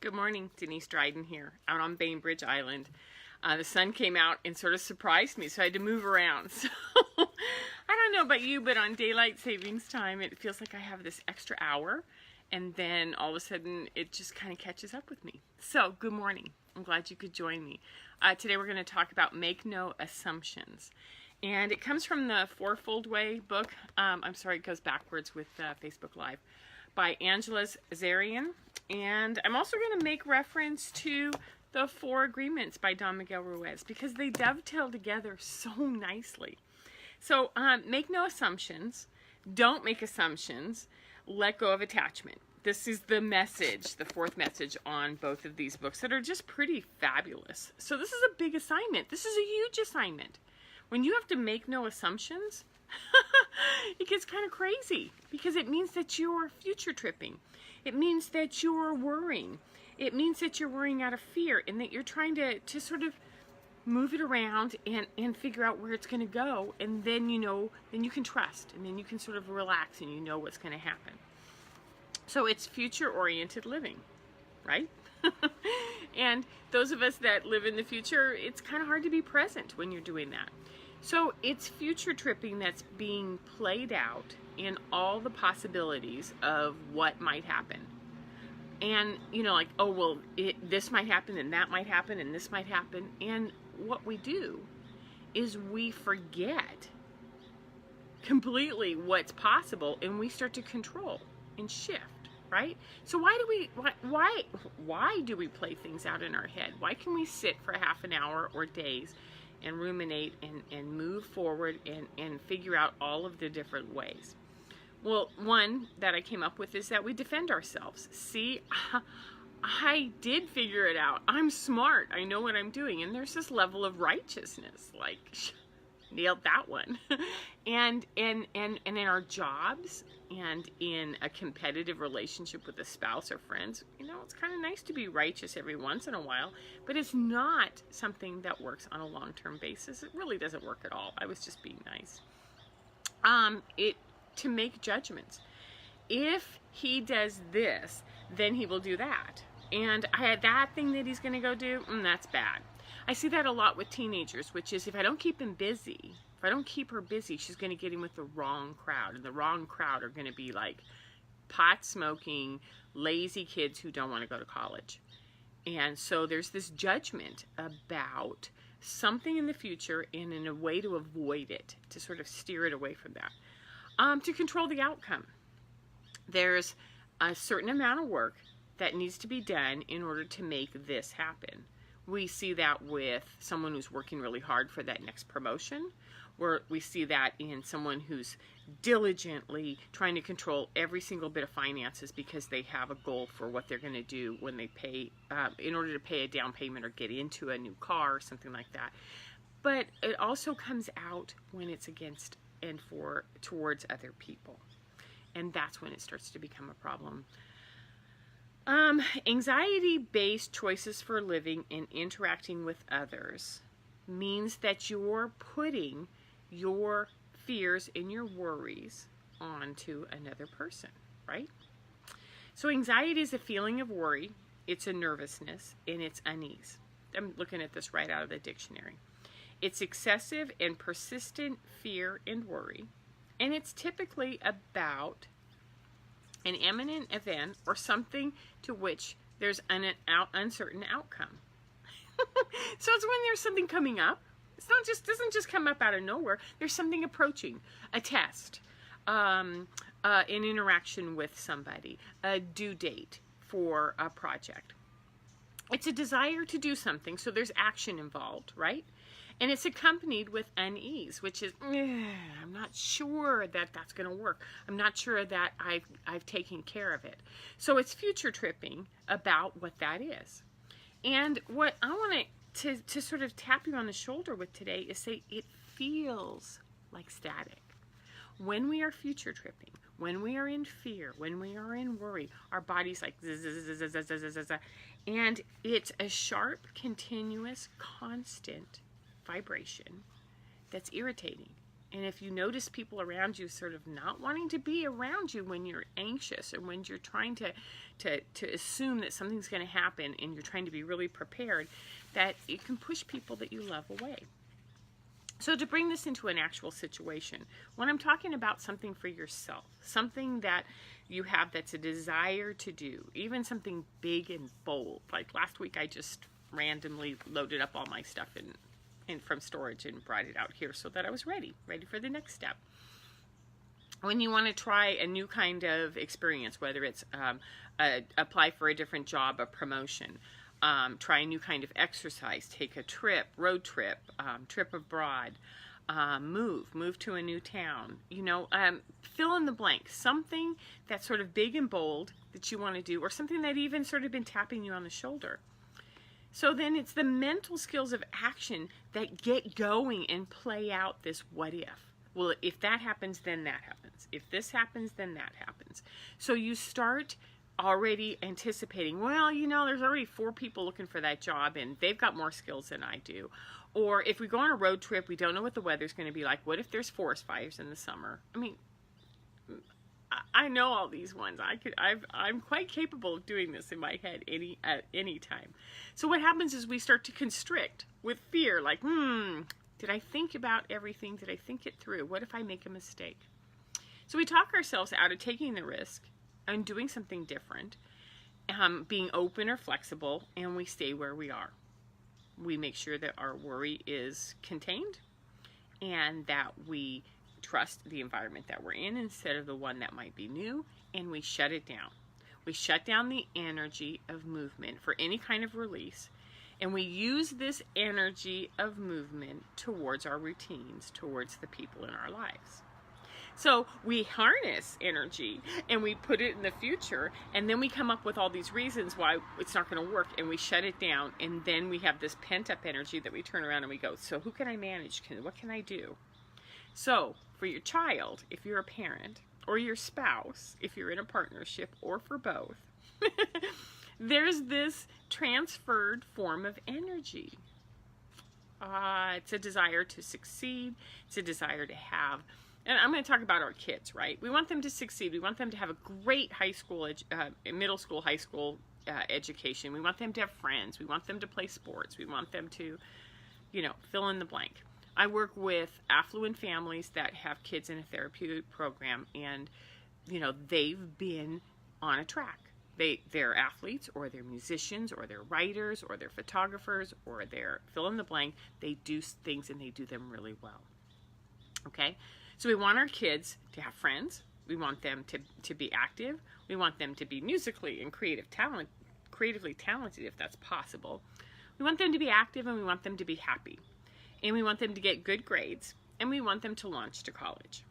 Good morning, Denise Dryden here, out on Bainbridge Island. The sun came out and sort of surprised me, so I had to move around. So I don't know about you, but on daylight savings time, it feels like I have this extra hour, and then all of a sudden, it just kind of catches up with me. So, good morning. I'm glad you could join me. Today we're going to talk about Make No Assumptions. And it comes from the Fourfold Way book. I'm sorry, it goes backwards with Facebook Live, by Angela Zarian. And I'm also going to make reference to the Four Agreements by Don Miguel Ruiz, because they dovetail together so nicely. So make no assumptions, don't make assumptions, let go of attachment. This is the message, the fourth message on both of these books that are just pretty fabulous. So this is a big assignment. This is a huge assignment. When you have to make no assumptions, it gets kind of crazy, because it means that you're future tripping. It means that you're worrying. It means that you're worrying out of fear, and that you're trying to sort of move it around and figure out where it's going to go. And then, then you can trust, and then you can sort of relax, and you know what's going to happen. So it's future-oriented living, right? And those of us that live in the future, it's kind of hard to be present when you're doing that. So it's future tripping that's being played out in all the possibilities of what might happen. And, like, oh, well, this might happen, and that might happen, and this might happen. And what we do is we forget completely what's possible, and we start to control and shift, right? So why do we play things out in our head? Why can we sit for half an hour or days and ruminate and move forward and figure out all of the different ways? Well, one that I came up with is that we defend ourselves. See, I did figure it out. I'm smart. I know what I'm doing. And there's this level of righteousness, like, nailed that one. and in our jobs and in a competitive relationship with a spouse or friends, it's kind of nice to be righteous every once in a while, but it's not something that works on a long-term basis. It really doesn't work at all. I was just being nice. To make judgments. If he does this, then he will do that. And that thing that he's going to go do, that's bad. I see that a lot with teenagers, which is if I don't keep him busy, if I don't keep her busy, she's going to get in with the wrong crowd. And the wrong crowd are going to be like pot-smoking, lazy kids who don't want to go to college. And so there's this judgment about something in the future and in a way to avoid it, to sort of steer it away from that. To control the outcome. There's a certain amount of work that needs to be done in order to make this happen. We see that with someone who's working really hard for that next promotion, or we see that in someone who's diligently trying to control every single bit of finances because they have a goal for what they're going to do when they pay, in order to pay a down payment or get into a new car or something like that. But it also comes out when it's against and towards other people. And that's when it starts to become a problem. Anxiety-based choices for living and interacting with others means that you're putting your fears and your worries onto another person, right? So anxiety is a feeling of worry, it's a nervousness, and it's unease. I'm looking at this right out of the dictionary. It's excessive and persistent fear and worry, and it's typically about an imminent event or something to which there's an uncertain outcome. So it's when there's something coming up. It's not just doesn't just come up out of nowhere. There's something approaching, a test, an interaction with somebody, a due date for a project. It's a desire to do something, so there's action involved, right? And it's accompanied with unease, which is, I'm not sure that that's going to work. I'm not sure that I've taken care of it. So it's future tripping about what that is. And what I want to sort of tap you on the shoulder with today is say it feels like static. When we are future tripping, when we are in fear, when we are in worry, our body's like zzz, zzz, zzz, zzz, zzz, zzz, and it's a sharp, continuous, constant vibration that's irritating And if you notice people around you sort of not wanting to be around you when you're anxious and when you're trying to assume that something's going to happen and you're trying to be really prepared, that it can push people that you love away. So to bring this into an actual situation, when I'm talking about something for yourself, something that you have that's a desire to do, even something big and bold, like last week I just randomly loaded up all my stuff in from storage and brought it out here so that I was ready for the next step. When you want to try a new kind of experience, whether it's apply for a different job, a promotion, try a new kind of exercise, take a trip, road trip, trip abroad, move to a new town, fill in the blank, something that's sort of big and bold that you want to do, or something that even sort of been tapping you on the shoulder. So then it's the mental skills of action that get going and play out this what if. Well, if that happens, then that happens. If this happens, then that happens. So you start already anticipating, well, there's already 4 people looking for that job and they've got more skills than I do. Or if we go on a road trip, we don't know what the weather's going to be like. What if there's forest fires in the summer? I mean, I know all these ones. I'm quite capable of doing this in my head at any time. So what happens is we start to constrict with fear, like, did I think about everything? Did I think it through? What if I make a mistake? So we talk ourselves out of taking the risk and doing something different, being open or flexible, and we stay where we are. We make sure that our worry is contained and that we trust the environment that we're in instead of the one that might be new, and we shut it down. We shut down the energy of movement for any kind of release, and we use this energy of movement towards our routines, towards the people in our lives. So we harness energy and we put it in the future, and then we come up with all these reasons why it's not going to work, and we shut it down, and then we have this pent-up energy that we turn around and we go, so who can I manage? What can I do? So for your child, if you're a parent, or your spouse, if you're in a partnership, or for both, there's this transferred form of energy. It's a desire to succeed. It's a desire to have, and I'm going to talk about our kids, right? We want them to succeed. We want them to have a great high school, middle school, high school education. We want them to have friends. We want them to play sports. We want them to, fill in the blank. I work with affluent families that have kids in a therapeutic program, and, they've been on a track. They're athletes, or they're musicians, or they're writers, or they're photographers, or they're fill in the blank. They do things and they do them really well. Okay? So we want our kids to have friends. We want them to be active. We want them to be musically and creatively talented if that's possible. We want them to be active, and we want them to be happy. And we want them to get good grades, and we want them to launch to college.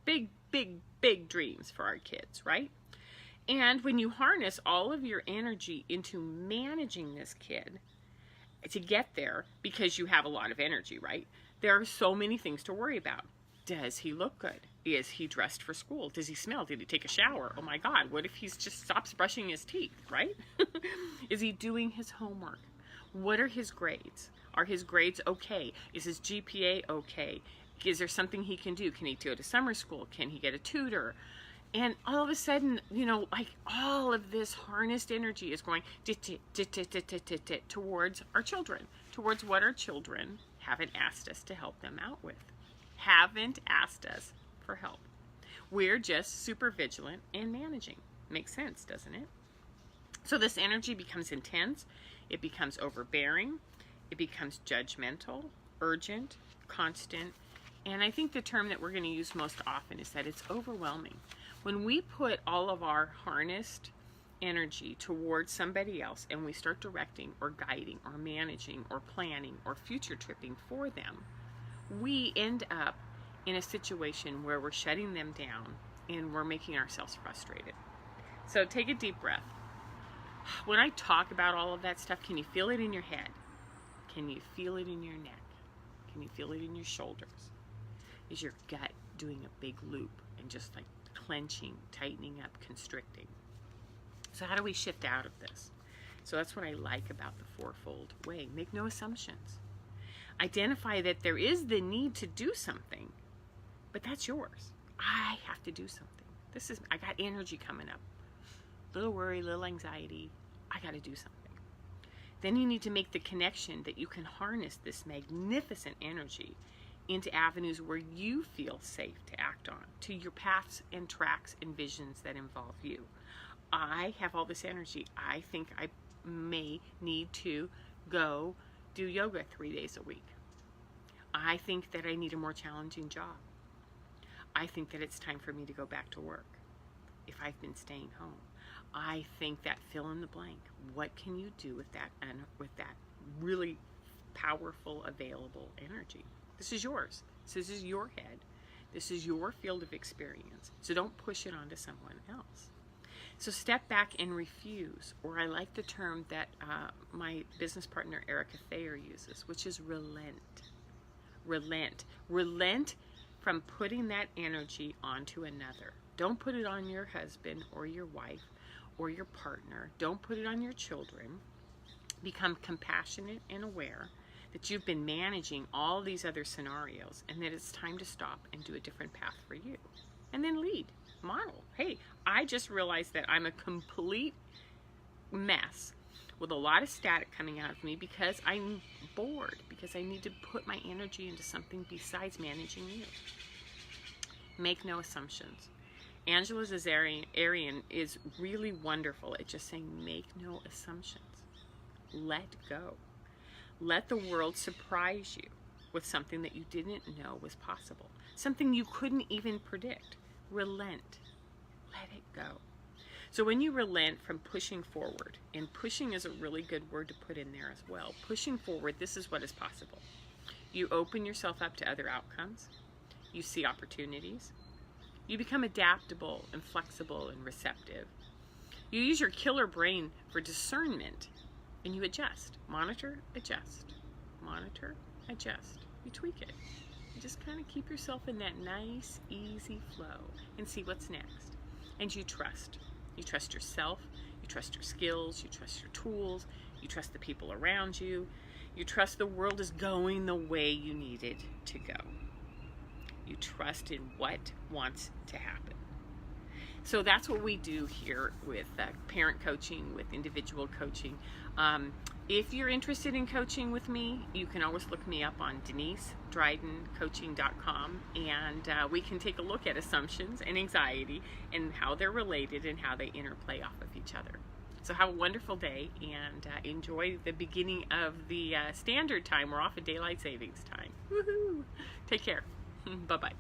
Big, big, big dreams for our kids, right? And when you harness all of your energy into managing this kid to get there, because you have a lot of energy, right? There are so many things to worry about. Does he look good? Is he dressed for school? Does he smell? Did he take a shower? Oh my God, what if he just stops brushing his teeth, right? Is he doing his homework? What are his grades? Are his grades okay? Is his GPA okay? Is there something he can do? Can he go to summer school? Can he get a tutor? And all of a sudden, all of this harnessed energy is going towards our children, towards what our children haven't asked us to help them out with, haven't asked us for help. We're just super vigilant and managing. Makes sense, doesn't it? So this energy becomes intense. It becomes overbearing. It becomes judgmental, urgent, constant. And I think the term that we're going to use most often is that it's overwhelming. When we put all of our harnessed energy towards somebody else and we start directing or guiding or managing or planning or future tripping for them, we end up in a situation where we're shutting them down and we're making ourselves frustrated. So take a deep breath. When I talk about all of that stuff, can you feel it in your head? Can you feel it in your neck? Can you feel it in your shoulders? Is your gut doing a big loop and just like clenching, tightening up, constricting? So how do we shift out of this? So that's what I like about the fourfold way. Make no assumptions. Identify that there is the need to do something, But that's yours. I have to do something. I got energy coming up. Little worry, little anxiety. I got to do something. Then you need to make the connection that you can harness this magnificent energy into avenues where you feel safe to act on, to your paths and tracks and visions that involve you. I have all this energy. I think I may need to go do yoga 3 days a week. I think that I need a more challenging job. I think that it's time for me to go back to work if I've been staying home. I think that fill in the blank. What can you do with that, and with that really powerful, available energy? This is yours. This is your head. This is your field of experience. So don't push it onto someone else. So step back and refuse, or I like the term that my business partner Erica Thayer uses, which is relent. Relent. Relent from putting that energy onto another. Don't put it on your husband or your wife or your partner. Don't put it on your children. Become compassionate and aware that you've been managing all these other scenarios and that it's time to stop and do a different path for you. And then lead, model. Hey, I just realized that I'm a complete mess with a lot of static coming out of me because I'm bored, because I need to put my energy into something besides managing you. Make no assumptions. Angela Zazarian is really wonderful at just saying, make no assumptions. Let go. Let the world surprise you with something that you didn't know was possible, something you couldn't even predict. Relent. Let it go. So when you relent from pushing forward, and pushing is a really good word to put in there as well. Pushing forward, this is what is possible. You open yourself up to other outcomes. You see opportunities. You become adaptable and flexible and receptive. You use your killer brain for discernment, and you adjust. Monitor, adjust. Monitor, adjust. You tweak it. You just kind of keep yourself in that nice, easy flow and see what's next. And you trust. You trust yourself. You trust your skills. You trust your tools. You trust the people around you. You trust the world is going the way you need it to go. You trust in what wants to happen. So that's what we do here with parent coaching, with individual coaching. If you're interested in coaching with me, you can always look me up on DeniseDrydenCoaching.com, and we can take a look at assumptions and anxiety and how they're related and how they interplay off of each other. So have a wonderful day and enjoy the beginning of the standard time. We're off of daylight savings time. Woohoo! Take care. Bye-bye.